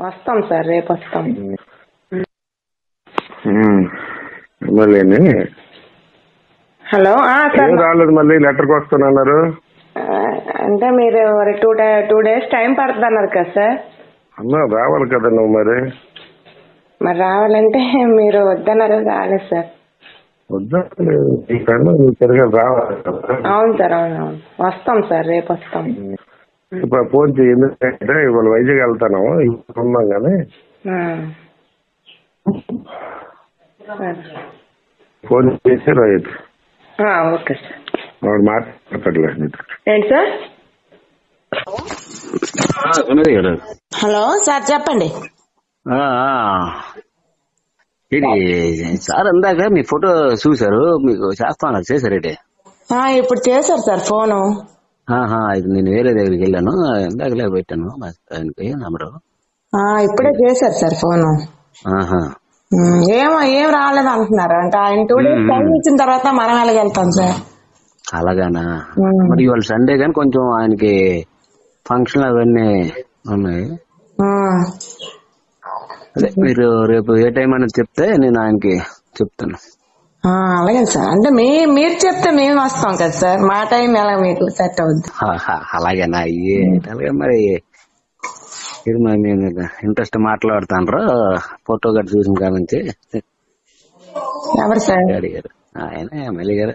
వస్తాం సార్, రేపు వస్తాం. మళ్ళీ హలో సార్, రాలేదు, మళ్ళీ లెటర్కి వస్తానన్నారు. అంటే మీరు 2 days టైం పడుతుంది అన్నారు కదా సార్. అమ్మా రావాలి కదా నువ్వు. మరి రావాలంటే మీరు వద్దన్నారు, రాలేదు సార్. వద్దా తిరగా రావాలి కదా. అవును సార్, అవునవును, వస్తాం సార్, రేపు వస్తాం. ఇప్పుడు ఫోన్ చేయి, ఎందుకంటే ఇవాళ వైజాగ్ వెళ్తాను, ఇప్పుడు ఉన్నాం కానీ ఫోన్ చేసి రైతు. Okay sir. వాడు మాట్లాడలేదు. ఏంటి సార్? హలో సార్, చెప్పండి. ఇది సార్ అందాక మీ ఫోటో చూసారు, మీకు చేస్తాను చేశారేటే? ఇప్పుడు చేశారు సార్ ఫోను. ఇది నేను వేరే దగ్గరికి వెళ్ళాను, ఇందాకలే పెట్టాను ఆయనకి నంబరు. ఇప్పుడే చేశారు సార్ ఫోను. ఏం రాలేదు అంటున్నారు. అంటే ఆయన 2 days టైం ఇచ్చిన తర్వాత మనం ఎలాగెళ్తాం సార్? అలాగానా? మరి ఇవాళ సండే కానీ కొంచెం ఆయనకి ఫంక్షన్ అవన్నీ ఉన్నాయి. అదే మీరు రేపు ఏ టైం అనేది చెప్తే నేను ఆయనకి చెప్తాను. అలాగే సార్. అంటే మీరు చెప్తే మేము వస్తాం కదా సార్, మా టైం ఎలా మీకు సెట్ అవుద్ది? అలాగేనా? అలాగే మరి ఇది మేము ఇంట్రెస్ట్ మాట్లాడుతాను. ఫోటో గట్ట చూసిన కాడ నుంచి. ఎవరు సార్? అడిగారు ఆయన, ఎమ్మెల్యే గారు.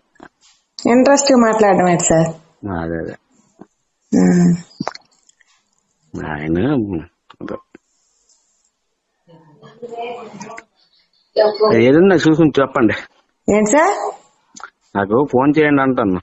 ఇంట్రెస్ట్ మాట్లాడడం ఏంటి సార్? అదే ఆయన ఏదన్నా చూసుకుని చెప్పండి. ఏంటి సార్? నాకు ఫోన్ చేయండి అంటాను.